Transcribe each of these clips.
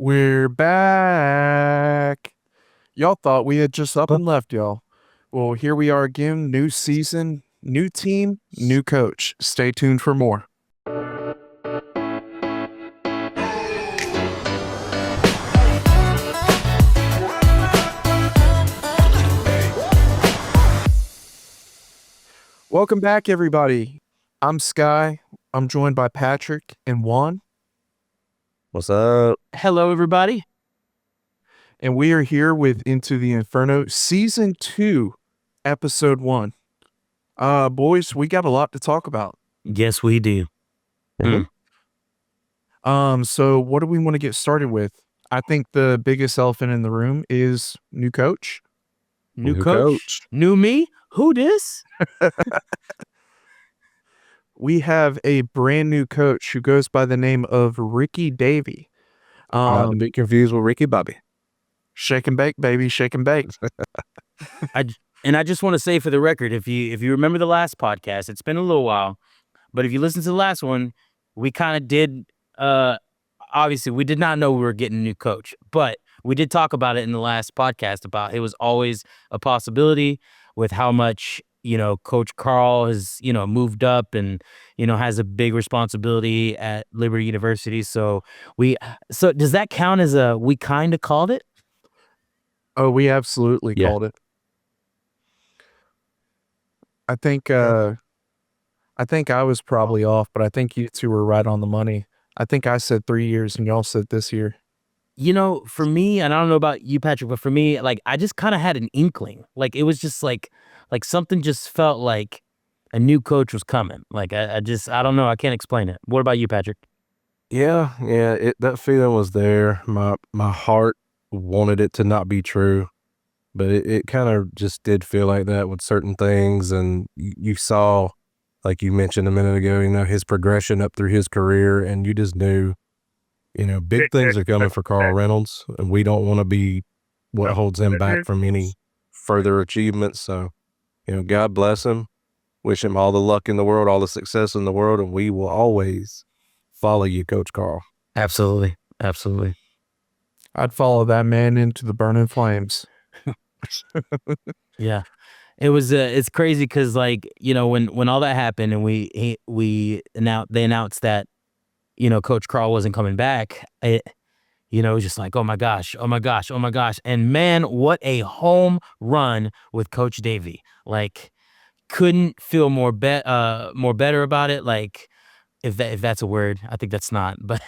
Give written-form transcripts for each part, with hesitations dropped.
We're back. Y'all thought we had just up and left, y'all. Well, here we are again. New season, new team, new coach. Stay tuned for more. Welcome back, everybody. I'm Sky. I'm joined by Patrick and Juan. What's up? Hello, everybody. And we are here with Into the Inferno, Season 2, Episode 1. Boys, we got a lot to talk about. Yes, we do. So what do we want to get started with? I think the biggest elephant in the room is new coach. New coach? New me? Who this? We have a brand new coach who goes by the name of Ricky Davey. Not to be confused with Ricky Bobby. Shake and bake, baby, shake and bake. I just want to say for the record, if you remember the last podcast, it's been a little while, but if you listen to the last one, we kind of did, obviously we did not know we were getting a new coach, but we did talk about it in the last podcast about it was always a possibility with how much, Coach Carl has, moved up and, has a big responsibility at Liberty University. So does that count as we kind of called it? Oh, we absolutely called it. I think I was probably off, but I think you two were right on the money. I think I said 3 years and y'all said this year. For me, and I don't know about you, Patrick, but for me, like, I just kind of had an inkling. Like, it was just like something just felt like a new coach was coming. Like, I don't know. I can't explain it. What about you, Patrick? Yeah. That feeling was there. My heart wanted it to not be true, but it kind of just did feel like that with certain things. And you saw, like you mentioned a minute ago, his progression up through his career, and you just knew, big things are coming for Carl Reynolds, and we don't want to be what holds him back from any further achievements. So, God bless him. Wish him all the luck in the world, all the success in the world, and we will always follow you, Coach Carl. Absolutely. I'd follow that man into the burning flames. Yeah. It was it's crazy because, like, when all that happened and they announced that Coach Carl wasn't coming back, it was just like, oh my gosh, and man, what a home run with Coach Davey. Like, couldn't feel more better about it. Like, if that's a word, I think that's not, but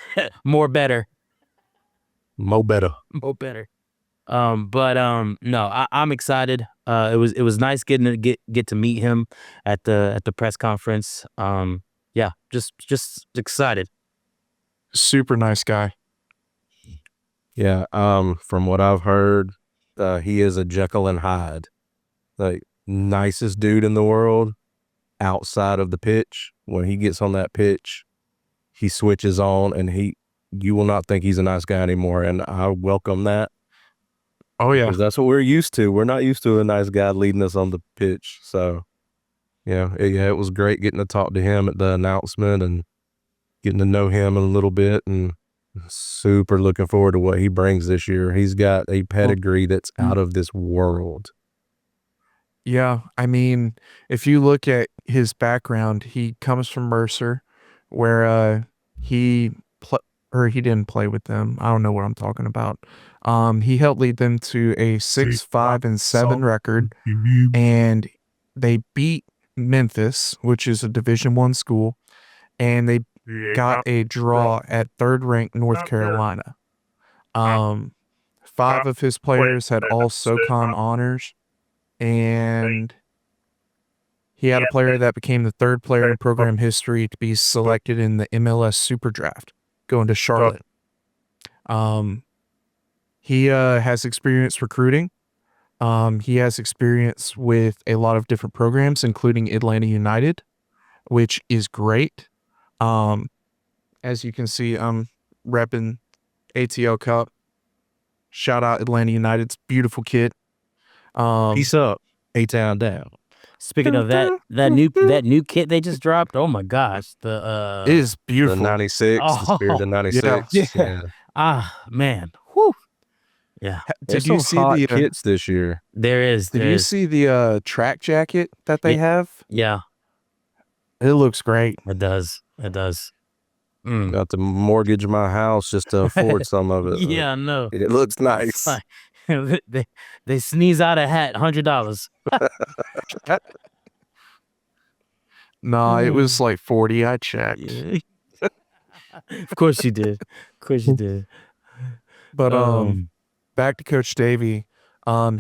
more better. Mo better. No, I'm excited. It was nice getting to get to meet him at the press conference. Yeah, just excited. Super nice guy. Yeah. From what I've heard, he is a Jekyll and Hyde, like nicest dude in the world outside of the pitch. When he gets on that pitch, he switches on, and you will not think he's a nice guy anymore. And I welcome that. Oh yeah, because that's what we're used to. We're not used to a nice guy leading us on the pitch. So it was great getting to talk to him at the announcement and getting to know him a little bit, and super looking forward to what he brings this year. He's got a pedigree that's out of this world. Yeah, I mean, if you look at his background, he comes from Mercer, where he didn't play with them. I don't know what I'm talking about. He helped lead them to a 6-5-7 record, and they beat Memphis, which is a Division I school, and they got a draw at third-ranked North Carolina. 5 of his players had all SoCon honors, and he had a player that became the third player in program history to be selected in the MLS Super Draft, going to Charlotte. He has experience recruiting. He has experience with a lot of different programs, including Atlanta United, which is great. As you can see, I'm repping ATL Cup. Shout out Atlanta United's beautiful kid. Peace up, A-Town down. Speaking of that new kit they just dropped, oh my gosh, it is beautiful. The 96, the Spirit of 96. Yeah. Man. Whew. Yeah. There's Did you some see hot the kits this year. There is. Did you see the track jacket that they Yeah. have? Yeah. It looks great. It does. It does. Got to mortgage my house just to afford some of it. Yeah, I know. It looks It's nice. like, they sneeze out a hat, $100. No, it was like 40. I checked. Yeah. Of course you did. Of course you did. But back to Coach Davey.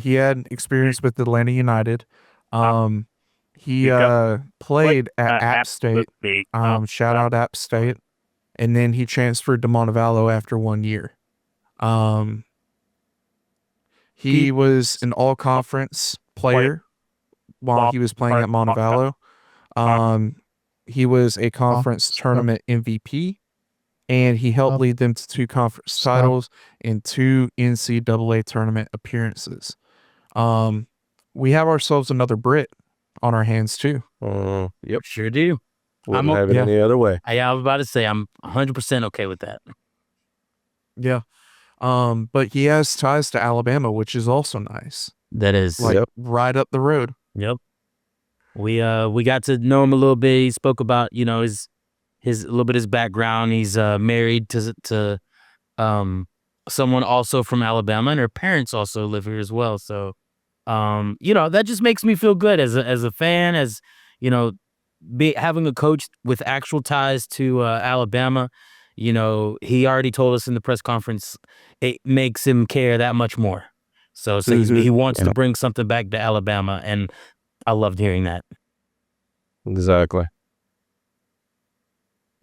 He had experience with Atlanta United. He played at App State. Shout out App State. And then he transferred to Montevallo after 1 year. He was an all-conference player while he was playing at Montevallo. He was a conference tournament MVP, and he helped lead them to 2 conference titles and 2 NCAA tournament appearances. We have ourselves another Brit on our hands too. Yep. Sure do. Wouldn't have it any other way. I was about to say I'm 100% okay with that. Yeah. But he has ties to Alabama, which is also nice. That is. Like right up the road. Yep. We got to know him a little bit. He spoke about, his a little bit of his background. He's married to someone also from Alabama, and her parents also live here as well. So that just makes me feel good as a fan, as having a coach with actual ties to Alabama. He already told us in the press conference it makes him care that much more. So he wants to bring something back to Alabama, and I loved hearing that. Exactly.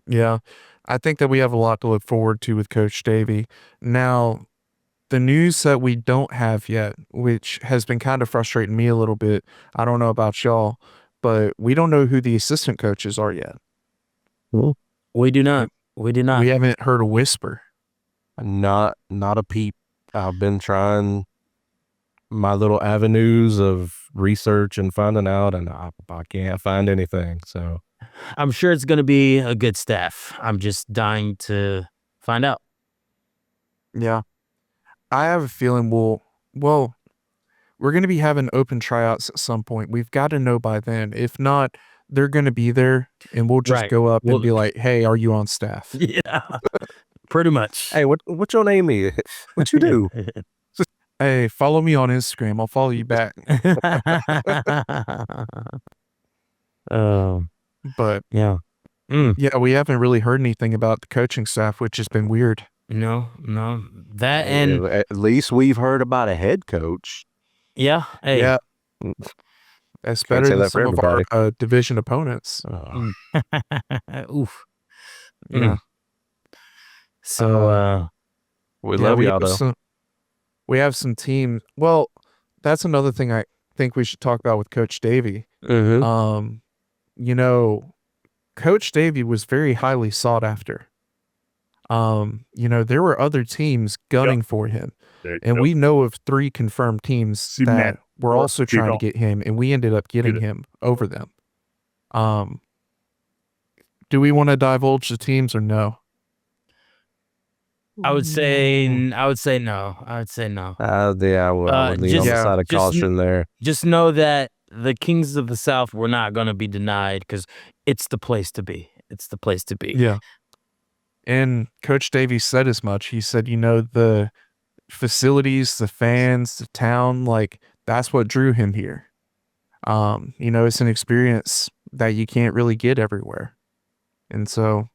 Yeah. I think that we have a lot to look forward to with Coach Davey. Now, the news that we don't have yet, which has been kind of frustrating me a little bit, I don't know about y'all, but we don't know who the assistant coaches are yet. We do not. We do not. We haven't heard a whisper. Not a peep. I've been trying my little avenues of research and finding out, and I can't find anything. So I'm sure it's going to be a good staff. I'm just dying to find out. Yeah. I have a feeling we're going to be having open tryouts at some point. We've got to know by then. If not, they're going to be there, and we'll just go up and be like, "Hey, are you on staff?" Yeah, pretty much. Hey, what's your name is? What you do? Hey, follow me on Instagram. I'll follow you back. But yeah. Yeah, we haven't really heard anything about the coaching staff, which has been weird. No. That and at least we've heard about a head coach. Yeah. Hey. Yeah. That's better than some of our division opponents. Oof. Yeah. So we love y'all though. We have some teams. Well, that's another thing I think we should talk about with Coach Davey. Coach Davey was very highly sought after. There were other teams gunning for him. And we know of 3 confirmed teams that were also trying to get him, and we ended up getting him over them. Do we want to divulge the teams or no? I would say no. Yeah, I would lean on the side of caution there. Just know that the Kings of the South were not going to be denied because it's the place to be. It's the place to be. Yeah. And Coach Davey said as much. He said, the facilities, the fans, the town, like that's what drew him here. It's an experience that you can't really get everywhere. And so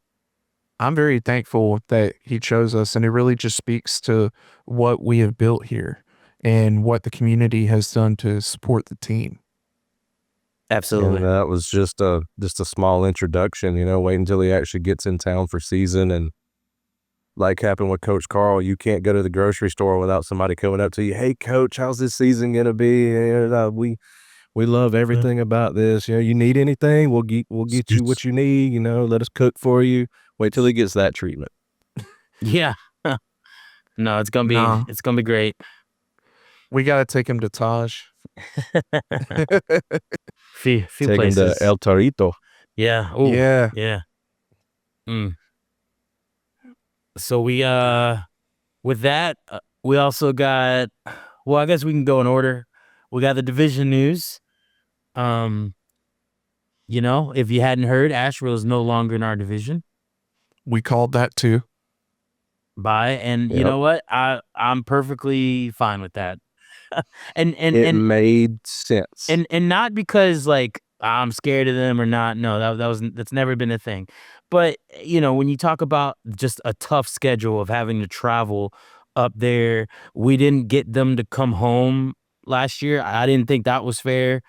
I'm very thankful that he chose us, and it really just speaks to what we have built here and what the community has done to support the team. Absolutely. And that was just a small introduction, wait until he actually gets in town for season. And like happened with Coach Carl, you can't go to the grocery store without somebody coming up to you. Hey, Coach, how's this season going to be? We love everything about this. You need anything? We'll get you what you need. Let us cook for you. Wait till he gets that treatment. Yeah. No, it's gonna be great. We gotta take him to Taj. Few take places. him to El Torito. Yeah. Ooh, yeah. Yeah. So we with that, we also got. Well, I guess we can go in order. We got the division news. If you hadn't heard, Asheville is no longer in our division. We called that too. And you Yep. know what? I'm perfectly fine with that. and It made sense. and not because like I'm scared of them or not. No, that's never been a thing. But when you talk about just a tough schedule of having to travel up there, we didn't get them to come home last year. I didn't think that was fair.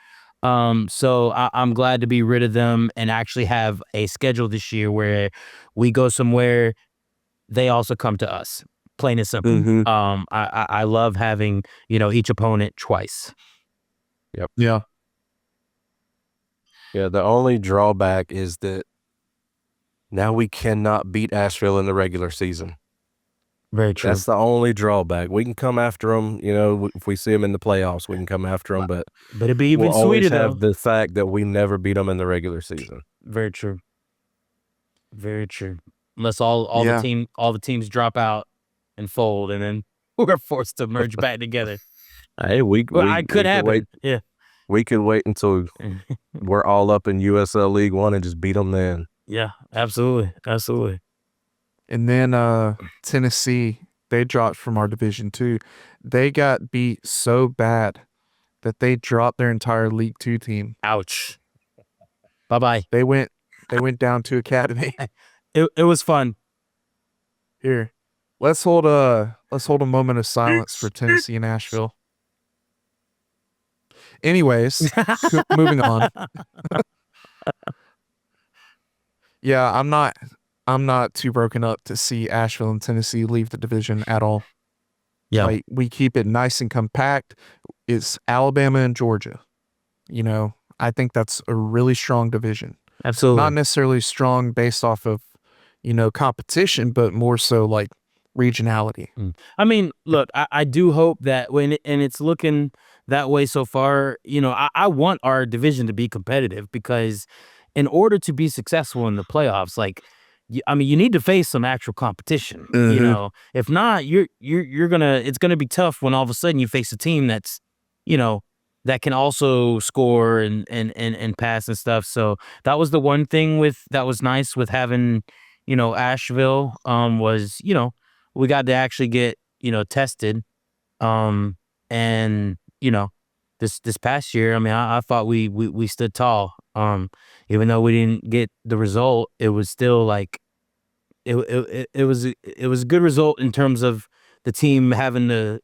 So I'm glad to be rid of them and actually have a schedule this year where we go somewhere, they also come to us. Plain and simple. Mhm. I love having each opponent twice. Yeah. Yeah, the only drawback is that now we cannot beat Asheville in the regular season. Very true. That's the only drawback. We can come after them, if we see them in the playoffs, we can come after them, but it'd be even we'll always sweeter have though. the fact that we never beat them in the regular season. Very true. Very true. Unless all Yeah. the teams drop out and fold, and then we're forced to merge back together. Hey, It could happen. wait. Yeah. We could wait until we're all up in USL League One and just beat them then. Yeah, absolutely. Absolutely. And then Tennessee, they dropped from our division too. They got beat so bad that they dropped their entire League 2 team. Ouch. Bye-bye. They went down to academy. It was fun. Here. Let's hold a moment of silence for Tennessee and Asheville. Anyways, moving on. Yeah, I'm not too broken up to see Asheville and Tennessee leave the division at all. Yeah. Like, we keep it nice and compact. It's Alabama and Georgia. I think that's a really strong division. Absolutely. Not necessarily strong based off of, competition, but more so like regionality. I mean, look, I do hope that and it's looking that way so far. I want our division to be competitive because in order to be successful in the playoffs, you need to face some actual competition. Mhm. If not, it's gonna be tough when all of a sudden you face a team that's, that can also score and pass and stuff. So that was the one thing that was nice with having, Asheville, was, we got to actually get, tested. And this past year, I mean, I thought we stood tall. Even though we didn't get the result, it was still like it was a good result in terms of the team having to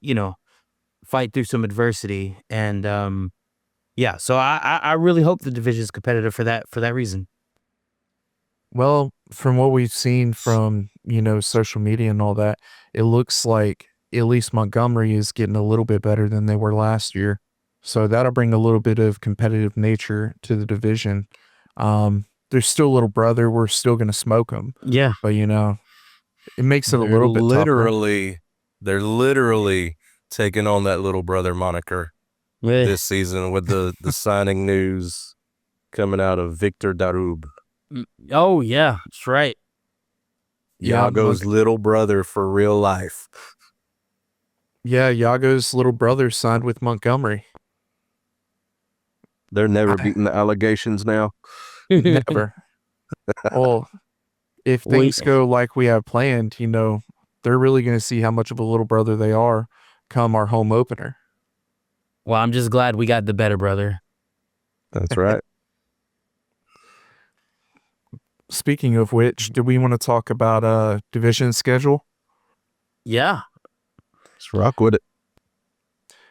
fight through some adversity. And yeah, so I really hope the division is competitive for that reason. Well, from what we've seen from, social media and all that, it looks like at least Montgomery is getting a little bit better than they were last year. So that'll bring a little bit of competitive nature to the division. There's still a little brother. We're still going to smoke them. Yeah. But, it makes it a little bit tougher. They're literally taking on that little brother moniker this season with the signing news coming out of Victor Darub. Oh, yeah, that's right. Yago's little brother for real life. Yeah, Yago's little brother signed with Montgomery. They're never beating the allegations now. Never. Well, if things go like we have planned, they're really going to see how much of a little brother they are come our home opener. Well, I'm just glad we got the better brother. That's right. Speaking of which, do we want to talk about division schedule? Yeah. Let's rock with it.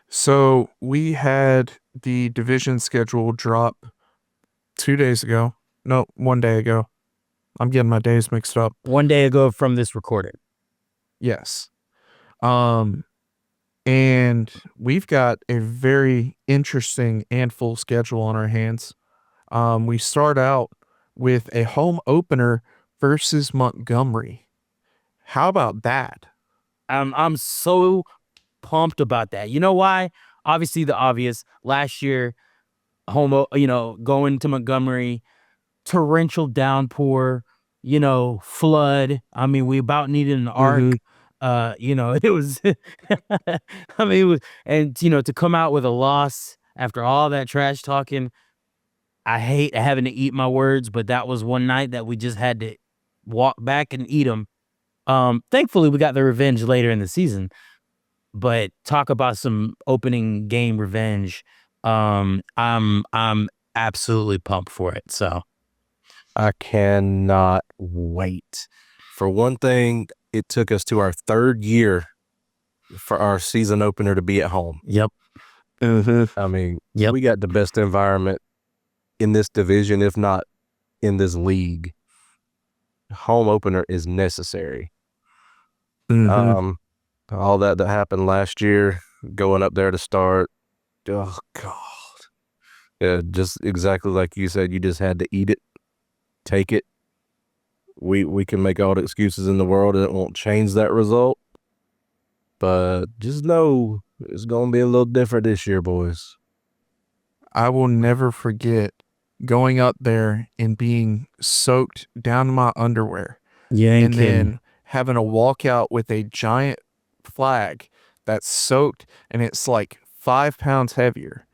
So we had the division schedule drop 2 days ago. No, 1 day ago. I'm getting my days mixed up. 1 day ago from this recording. Yes. And we've got a very interesting and full schedule on our hands. We start out with a home opener versus Montgomery. How about that? I'm so pumped about that. You know why? Obviously the obvious. Last year, going to Montgomery, torrential downpour, flood. I mean, we about needed an ark. It was I mean, it was, and to come out with a loss after all that trash talking, I hate having to eat my words, but that was one night that we just had to walk back and eat them. Thankfully we got the revenge later in the season, but talk about some opening game revenge. I'm absolutely pumped for it. So I cannot wait. For one thing, it took us to our 3rd year for our season opener to be at home. yep. I mean, Yep. we got the best environment in this division, if not in this league. Home opener is necessary. All that happened last year, going up there to start. Oh God. Yeah, just exactly like you said, you just had to eat it, take it. We can make all the excuses in the world and it won't change that result. But just know it's gonna be a little different this year, boys. I will never forget going up there and being soaked down to my underwear, You ain't and kidding. then having a walkout with a giant flag that's soaked and it's like 5 pounds heavier,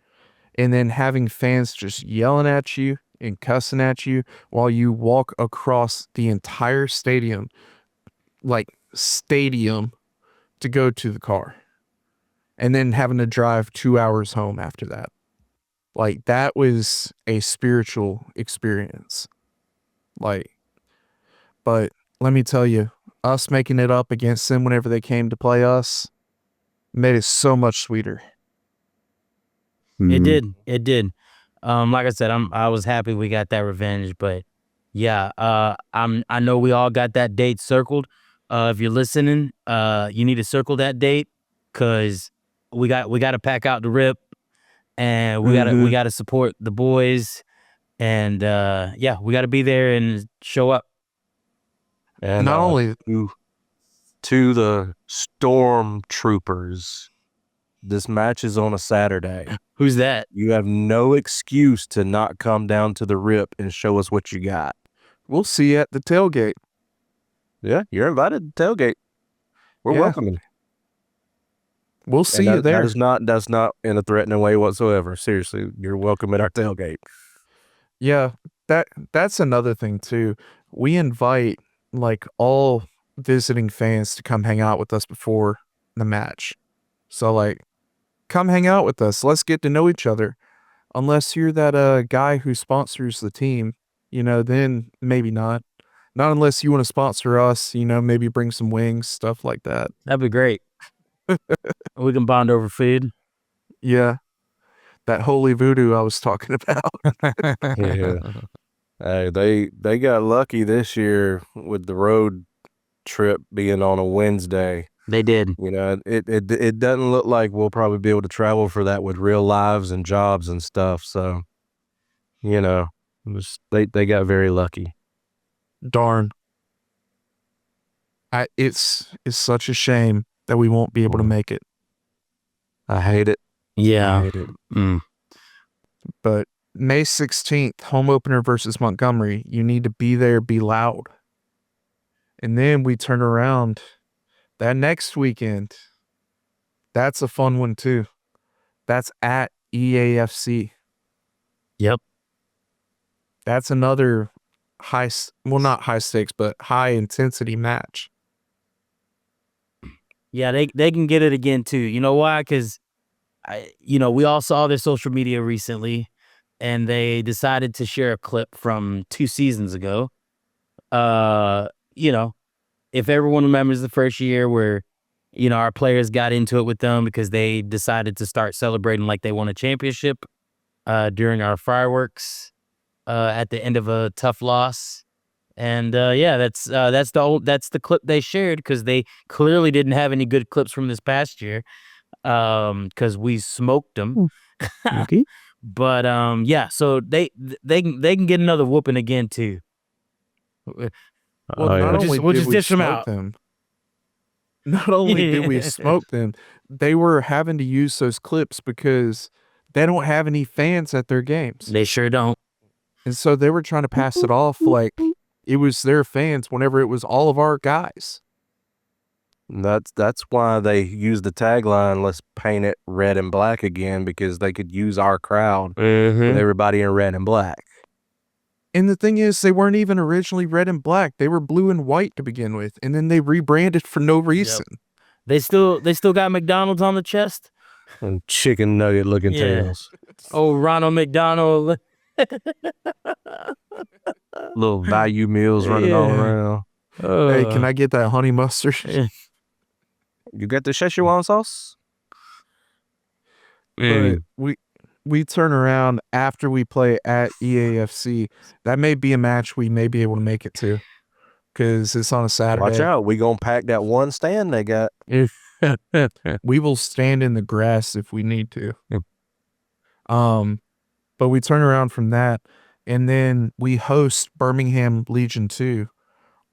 and then having fans just yelling at you and cussing at you while you walk across the entire stadium, to go to the car, and then having to drive 2 hours home after that. Like, that was a spiritual experience. Like, but let me tell you, us making it up against them whenever they came to play us made it so much sweeter. It did. It did. Like I said, I was happy we got that revenge, but yeah, I know we all got that date circled. If you're listening, you need to circle that date, cause we got to pack out the rip, and we gotta support the boys, and yeah, we gotta be there and show up. And Not only to the Stormtroopers, this match is on a Saturday. Who's that? You have no excuse to not come down to the rip and show us what you got. we'll see you at the tailgate. Yeah, you're invited to tailgate. We're Yeah. welcoming. We'll see And you there. that's not in a threatening way whatsoever. Seriously, you're welcome at our tailgate. Yeah, that's another thing too. We invite like all visiting fans to come hang out with us before the match. So like, come hang out with us. Let's get to know each other. Unless you're that guy who sponsors the team, then maybe not. Not unless you want to sponsor us, maybe bring some wings, stuff like that. That'd be great. We can bond over food. Yeah. That holy voodoo I was talking about. Yeah. Hey, they got lucky this year with the road trip being on a Wednesday. They did. It doesn't look like we'll probably be able to travel for that with real lives and jobs and stuff. So, they got very lucky. Darn. It's such a shame that we won't be able to make it. I hate it. I Yeah. hate it. But May 16th, home opener versus Montgomery. You need to be there, be loud. And then we turn around that next weekend. That's a fun one too. That's at EAFC. Yep. That's another not high stakes, but high intensity match. Yeah, they can get it again too. You know why? Because we all saw their social media recently, and they decided to share a clip from 2 seasons ago. If everyone remembers the first year where, our players got into it with them because they decided to start celebrating like they won a championship during our fireworks at the end of a tough loss. And that's the clip they shared, because they clearly didn't have any good clips from this past year, because we smoked them. Okay. But yeah, so they can get another whooping again too. Well, Oh, yeah. not We'll only just did we dish 'em smoke out. them, not only did we smoke them, they were having to use those clips because they don't have any fans at their games. They sure don't. And so they were trying to pass it off like it was their fans whenever it was all of our guys. That's why they use the tagline, "Let's paint it red and black again," because they could use our crowd with everybody in red and black. And the thing is, they weren't even originally red and black. They were blue and white to begin with, and then they rebranded for no reason. They still got McDonald's on the chest. And chicken nugget looking Yeah. tails. Oh, Ronald McDonald. Little value meals running all Yeah. around. Hey, can I get that honey mustard? Yeah. You got the Szechuan sauce? But we turn around after we play at EAFC. That may be a match we may be able to make it to, because it's on a Saturday. Watch out. We going to pack that one stand they got. We will stand in the grass if we need to. But we turn around from that, and then we host Birmingham Legion 2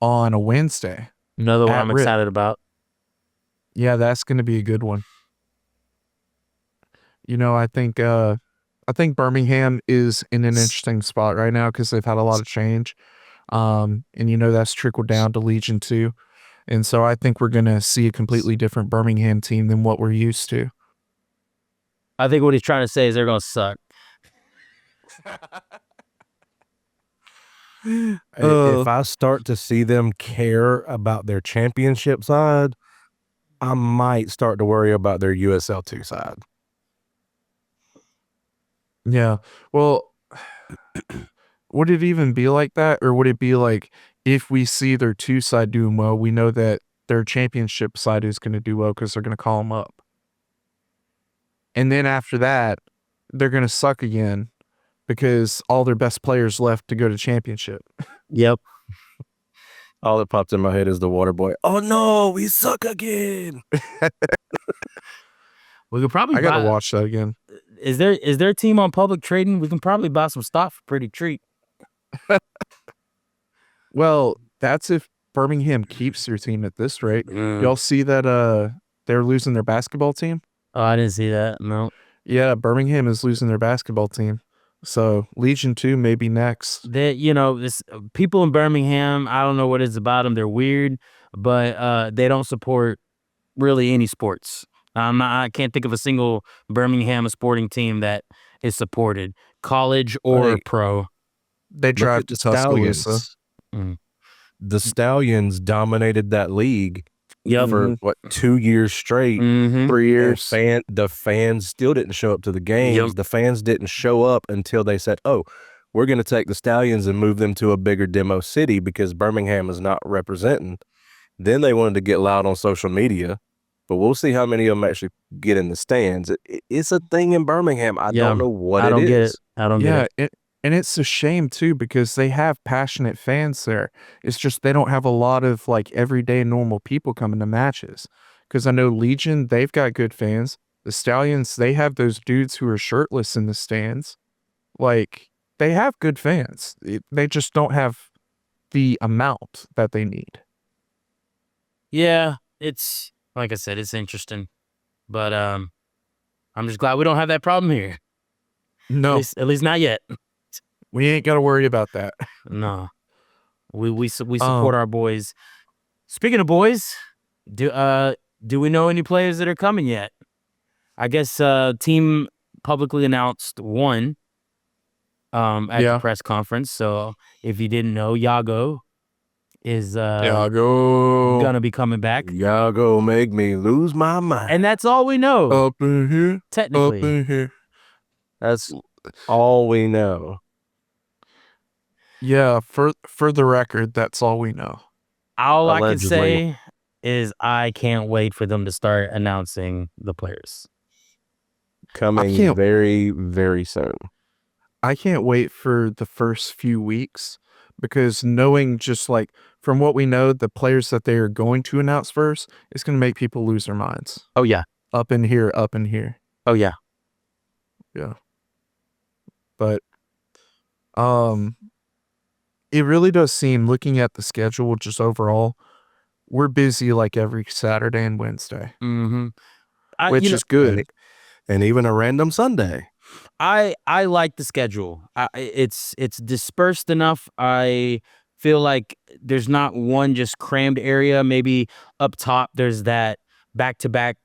on a Wednesday. Another one At I'm Rip. excited about. Yeah, that's going to be a good one. You know, I think Birmingham is in an interesting spot right now because they've had a lot of change. And you know, that's trickled down to Legion 2. And so I think we're going to see a completely different Birmingham team than what we're used to. I think what he's trying to say is they're going to suck. If I start to see them care about their championship side, I might start to worry about their USL2 side. Yeah. Well, would it even be like that? Or would it be like, if we see their 2 side doing well, we know that their championship side is going to do well because they're going to call them up. And then after that, they're going to suck again because all their best players left to go to championship. Yep. All that popped in my head is the water boy. Oh no, we suck again. We could probably I got to watch that again. Is their team on public trading? We can probably buy some stock for pretty cheap. Well, that's if Birmingham keeps their team at this rate. Y'all see that they're losing their basketball team? Oh, I didn't see that. No. Yeah, Birmingham is losing their basketball team. So Legion 2 may be next. This people in Birmingham, I don't know what it's about them. They're weird, but they don't support really any sports. I can't think of a single Birmingham sporting team that is supported, college or pro. They drive to Tuscaloosa. The Stallions dominated that league for 2 years straight. 3 years. The fans still didn't show up to the games. Yep. The fans didn't show up until they said, "Oh, we're going to take the Stallions and move them to a bigger demo city because Birmingham is not representing." Then they wanted to get loud on social media, but we'll see how many of them actually get in the stands. It's a thing in Birmingham. I don't know what it is. I don't get it. And it's a shame too because they have passionate fans there. It's just they don't have a lot of like everyday normal people coming to matches. Because I know Legion, they've got good fans. The Stallions, they have those dudes who are shirtless in the stands. Like, they have good fans. They just don't have the amount that they need. Yeah, it's like I said, it's interesting, but I'm just glad we don't have that problem here. No, At least not yet. we ain't got to worry about that. No, we support our boys. Speaking of boys, do we know any players that are coming yet? I guess team publicly announced one at the press conference. So if you didn't know, Yago is gonna be coming back. Yago make me lose my mind. And that's all we know. Up in here, technically. up in here. That's all we know. Yeah, for the record, that's all we know. All Allegedly. I can say is I can't wait for them to start announcing the players. Coming very, very soon. I can't wait for the first few weeks because knowing just like from what we know, the players that they are going to announce first, it's going to make people lose their minds. Oh, yeah. Up in here, up in here. Oh, yeah. Yeah. But it really does seem, looking at the schedule just overall, we're busy like every Saturday and Wednesday. Mm-hmm. Which is good. And even a random Sunday. I like the schedule. It's dispersed enough. I feel like there's not one just crammed area. Maybe up top there's that back-to-back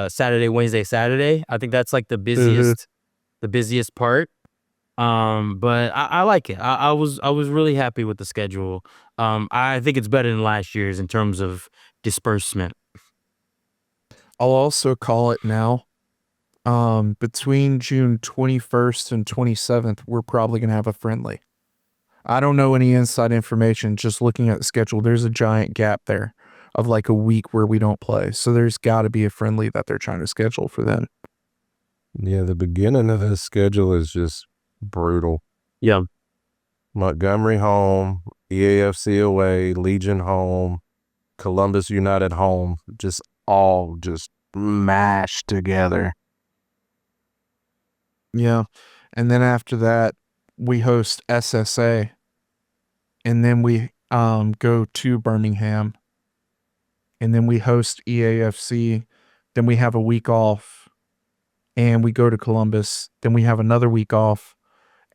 Saturday, Wednesday, Saturday. I think that's like the busiest part. But I like it. I was really happy with the schedule. I think it's better than last year's in terms of disbursement. I'll also call it now. Between June 21st and 27th, we're probably going to have a friendly. I don't know any inside information. Just looking at the schedule, there's a giant gap there of like a week where we don't play. So there's got to be a friendly that they're trying to schedule for then. Yeah, the beginning of this schedule is just brutal. Yeah. Montgomery home, EAFC away, Legion home, Columbus United home, just all just mashed together. Yeah. And then after that, we host SSA. And then we go to Birmingham. And then we host EAFC. Then we have a week off. And we go to Columbus. Then we have another week off.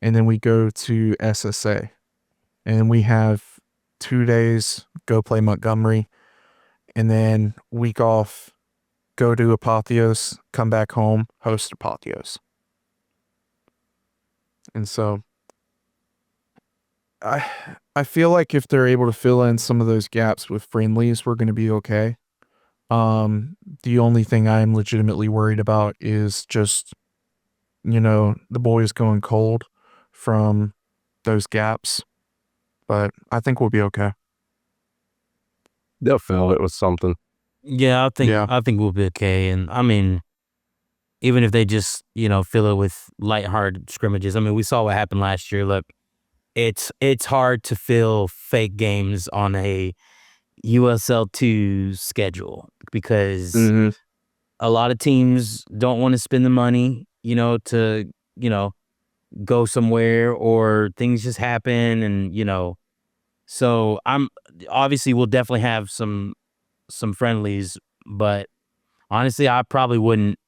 And then we go to SSA. And we have 2 days, go play Montgomery. And then week off, go to Apotheos, come back home, host Apotheos. And so I feel like if they're able to fill in some of those gaps with friendlies, we're going to be okay. The only thing I'm legitimately worried about is just, the boys going cold from those gaps. But I think we'll be okay. They'll fill it with something. Yeah, I think we'll be okay. And I mean, even if they just, fill it with lighthearted scrimmages. I mean, we saw what happened last year. Look, it's hard to fill fake games on a USL2 schedule because a lot of teams don't want to spend the money, to, go somewhere, or things just happen. And, so obviously we'll definitely have some friendlies, but honestly, I probably wouldn't,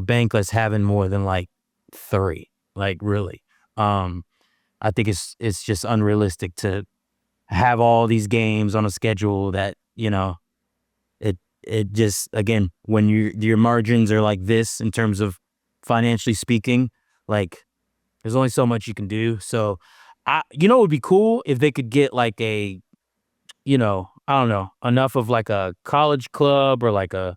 bank us having more than like 3, like really. I think it's just unrealistic to have all these games on a schedule that, it just, again, when your margins are like this in terms of financially speaking, like there's only so much you can do. So it would be cool if they could get like a, I don't know, enough of like a college club or like a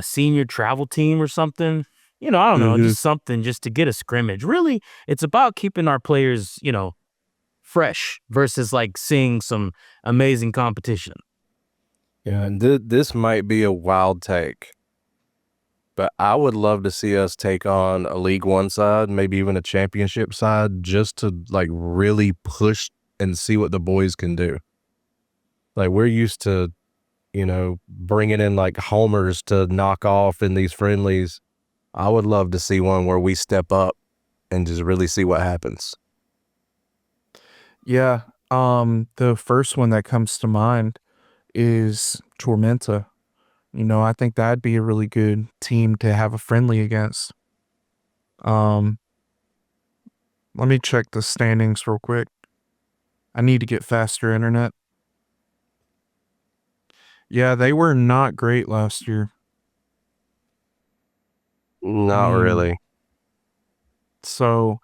senior travel team or something. I don't know, just something just to get a scrimmage. Really, it's about keeping our players, fresh versus like seeing some amazing competition. Yeah, and this might be a wild take, but I would love to see us take on a League One side, maybe even a championship side, just to like really push and see what the boys can do. Like we're used to, bringing in like homers to knock off in these friendlies. I would love to see one where we step up and just really see what happens. Yeah. The first one that comes to mind is Tormenta. I think that'd be a really good team to have a friendly against. Let me check the standings real quick. I need to get faster internet. Yeah, they were not great last year. Not really. So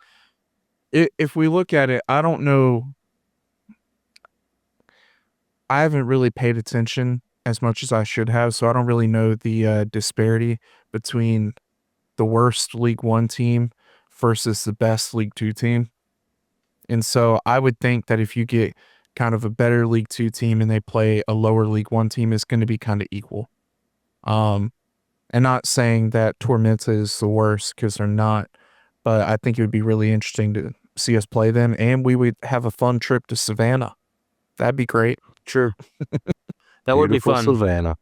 if we look at it, I don't know. I haven't really paid attention as much as I should have, so I don't really know the disparity between the worst League One team versus the best League Two team. And so I would think that if you get kind of a better League Two team and they play a lower League One team, it's going to be kind of equal. And not saying that Tormenta is the worst, because they're not, but I think it would be really interesting to see us play them, and we would have a fun trip to Savannah. That'd be great. Sure. That would be Beautiful fun. Savannah.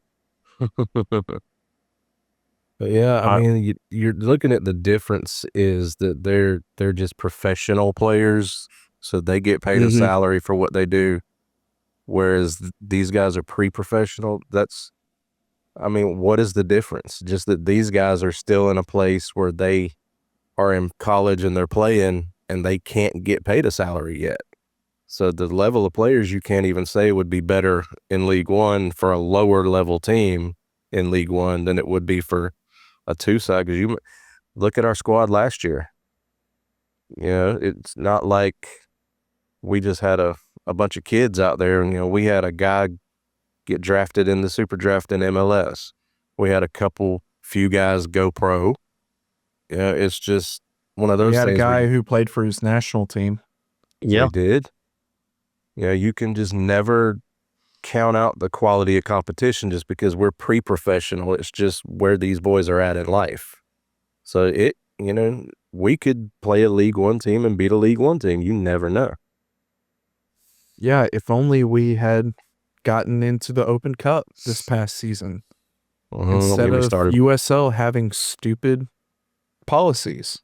But yeah, I mean, you're looking at the difference is that they're just professional players, so they get paid a salary for what they do, whereas these guys are pre-professional. What is the difference? Just that these guys are still in a place where they are in college and they're playing, and they can't get paid a salary yet. So the level of players you can't even say would be better in League One for a lower level team in League One than it would be for a two-side. Because you look at our squad last year. You know, it's not like we just had a bunch of kids out there. And, you know, we had a guy get drafted in the super draft in MLS. We had a few guys go pro. Yeah, it's just one of those We had a things. guy who played for his national team. Yeah. We did. Yeah, you can just never count out the quality of competition just because we're pre-professional. It's just where these boys are at in life. So we could play a League One team and beat a League One team. You never know. Yeah, if only we had gotten into the Open Cup this past season instead of USL having stupid policies.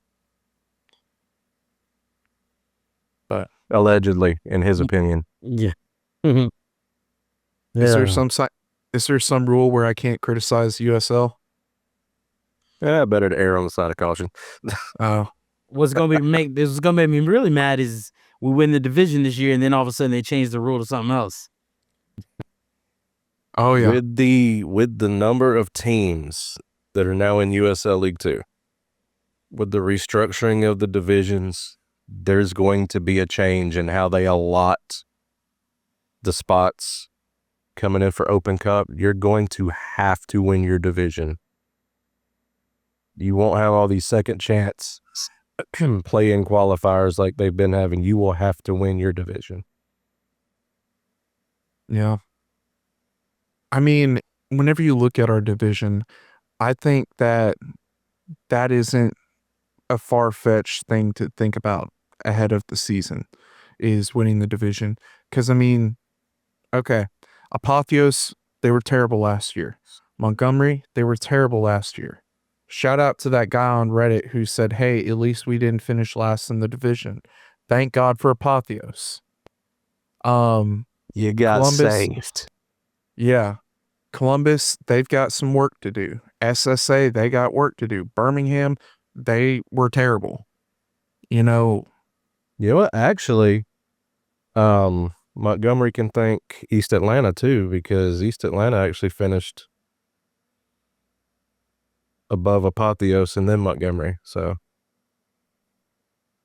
But allegedly, in his opinion. Yeah. Is there some rule where I can't criticize USL? Yeah, better to err on the side of caution. What's gonna make me really mad is we win the division this year, and then all of a sudden they change the rule to something else. Oh yeah. With the number of teams that are now in USL League 2, with the restructuring of the divisions, there's going to be a change in how they allot the spots coming in for Open Cup. You're going to have to win your division. You won't have all these second chance play-in qualifiers like they've been having. You will have to win your division. Yeah. I mean, whenever you look at our division, I think that isn't a far-fetched thing to think about ahead of the season, is winning the division. Because, I mean, okay, Apotheos, they were terrible last year. Montgomery, they were terrible last year. Shout out to that guy on Reddit who said, hey, at least we didn't finish last in the division. Thank God for Apotheos. You got Columbus, saved. Yeah. Columbus, they've got some work to do. SSA, they got work to do. Birmingham, they were terrible. You know what? Actually, Montgomery can thank East Atlanta too, because East Atlanta actually finished above Apotheos and then Montgomery. So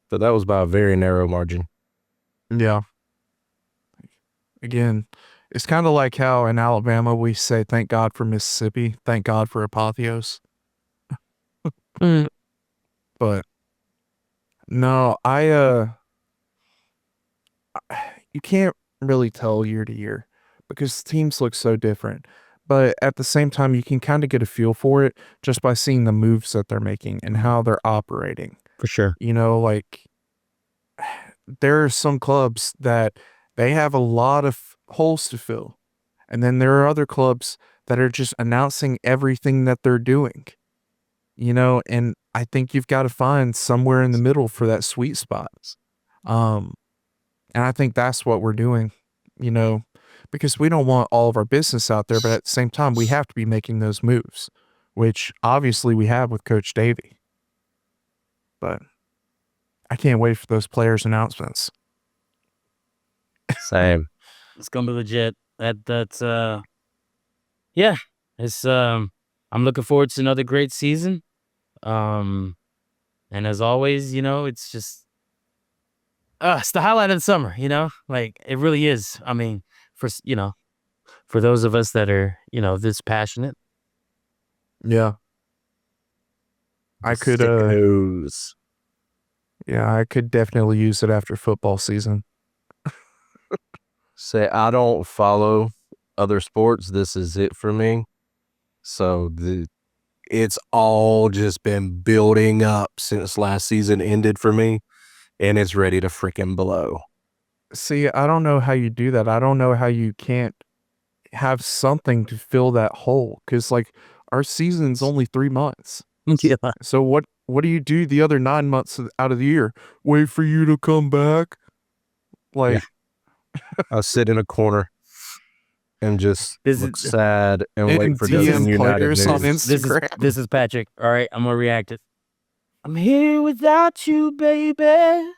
that was by a very narrow margin. Yeah. Again, it's kind of like how in Alabama we say, thank God for Mississippi, thank God for Apotheos. But no, you can't really tell year to year because teams look so different. But at the same time, you can kind of get a feel for it just by seeing the moves that they're making and how they're operating. For sure. You know, like there are some clubs that they have a lot of holes to fill. And then there are other clubs that are just announcing everything that they're doing. You know, and I think you've got to find somewhere in the middle for that sweet spot. And I think that's what we're doing, you know, because we don't want all of our business out there, but at the same time, we have to be making those moves, which obviously we have with Coach Davey. But I can't wait for those players' announcements. Same. It's gonna be legit. That's yeah. It's I'm looking forward to another great season. And as always, you know, it's just it's the highlight of the summer, you know? Like it really is. I mean, for those of us that are, you know, this passionate. Yeah. I could definitely use it after football season. Say, I don't follow other sports. This is it for me. So it's all just been building up since last season ended for me, and it's ready to freaking blow. See, I don't know how you do that. I don't know how you can't have something to fill that hole, because like our season's only 3 months. Yeah. So what do you do the other 9 months out of the year? Wait for you to come back? Like, I'll sit in a corner and just look sad and wait for DM Dothan United players on news. Instagram. This is Patrick. All right, I'm gonna react it. I'm here without you, baby.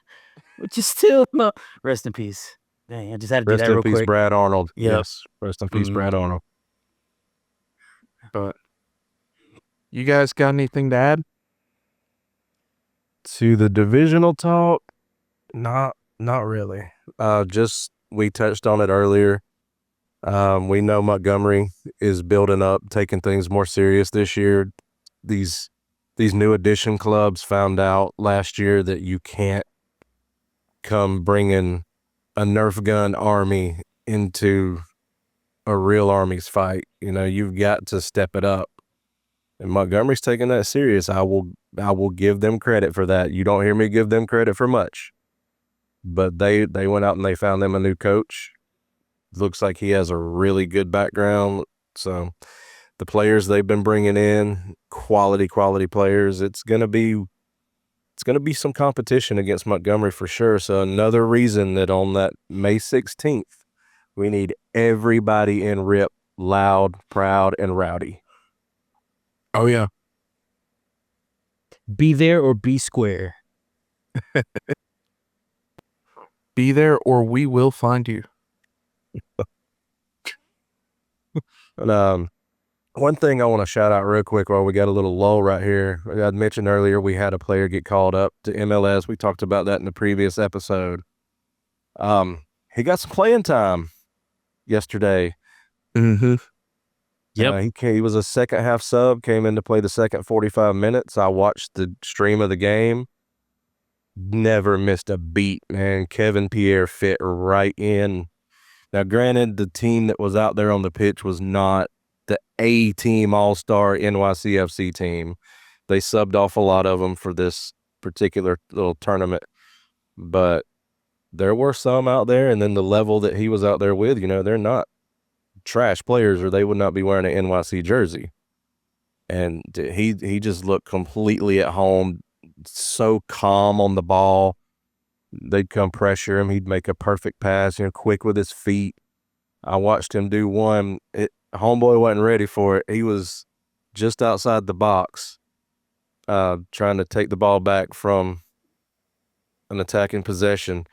which is still no. Rest in peace. Dang, I just had to do Rest that in real peace, quick. Brad Arnold. Yep. Yes, rest in peace, Brad Arnold. But you guys got anything to add? To the divisional talk, not really. Just we touched on it earlier. We know Montgomery is building up, taking things more serious this year. These new addition clubs found out last year that you can't come bringing a Nerf gun army into a real Army's fight. You know, you've got to step it up. And Montgomery's taking that serious. I will give them credit for that. You don't hear me give them credit for much. But they went out and they found them a new coach. Looks like he has a really good background. So the players they've been bringing in, quality players. It's gonna be some competition against Montgomery for sure. So another reason that on that May 16th, we need everybody in RIP loud, proud, and rowdy. Oh yeah. Be there or be square. Be there or we will find you. And one thing I want to shout out real quick while we got a little lull right here. I mentioned earlier we had a player get called up to MLS. We talked about that in the previous episode. He got some playing time yesterday. Mm-hmm. Yep. He was a second half sub, came in to play the second 45 minutes. I watched the stream of the game. Never missed a beat, man. Kevin Pierre fit right in. Now, granted, the team that was out there on the pitch was not the A-team all-star NYCFC team. They subbed off a lot of them for this particular little tournament. But there were some out there, and then the level that he was out there with, you know, they're not trash players or they would not be wearing an NYC jersey. And he just looked completely at home, so calm on the ball. They'd come pressure him. He'd make a perfect pass, you know, quick with his feet. I watched him do one. Homeboy wasn't ready for it. He was just outside the box, trying to take the ball back from an attacking possession.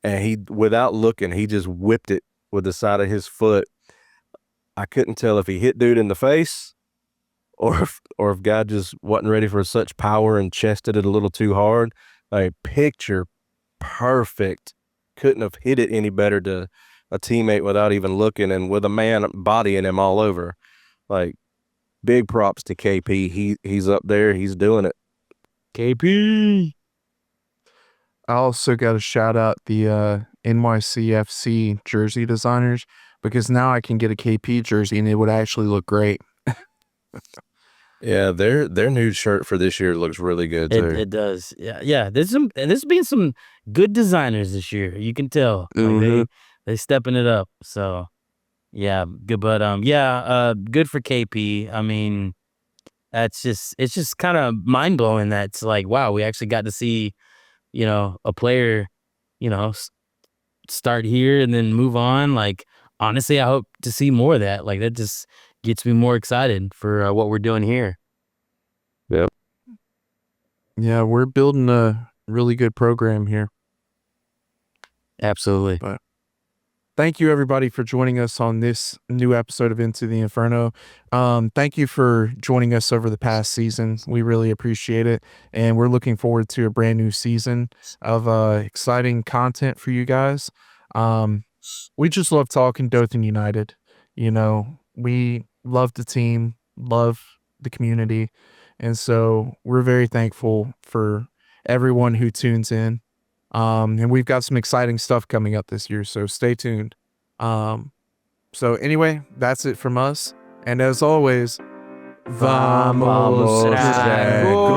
And he, without looking, he just whipped it with the side of his foot. I couldn't tell if he hit dude in the face or if guy just wasn't ready for such power and chested it a little too hard. Like, picture perfect. Couldn't have hit it any better to a teammate without even looking, and with a man bodying him all over. Like, big props to KP. He's up there. He's doing it. KP. I also got to shout out the NYCFC jersey designers, because now I can get a KP jersey and it would actually look great. Yeah, their new shirt for this year looks really good too. It does. Yeah. There's been some good designers this year. You can tell. Like they stepping it up. So yeah, good. But good for KP. I mean, it's just kind of mind blowing. That's like, wow, we actually got to see, you know, a player, you know, start here and then move on. Like, honestly, I hope to see more of that. Like, that just gets me more excited for what we're doing here. Yep. Yeah, we're building a really good program here. Absolutely. But thank you, everybody, for joining us on this new episode of Into the Inferno. Thank you for joining us over the past season. We really appreciate it. And we're looking forward to a brand new season of exciting content for you guys. We just love talking Dothan United. You know, we love the team, love the community. And so we're very thankful for everyone who tunes in. And we've got some exciting stuff coming up this year, so stay tuned. So anyway, that's it from us. And as always, Vamos, Dragones!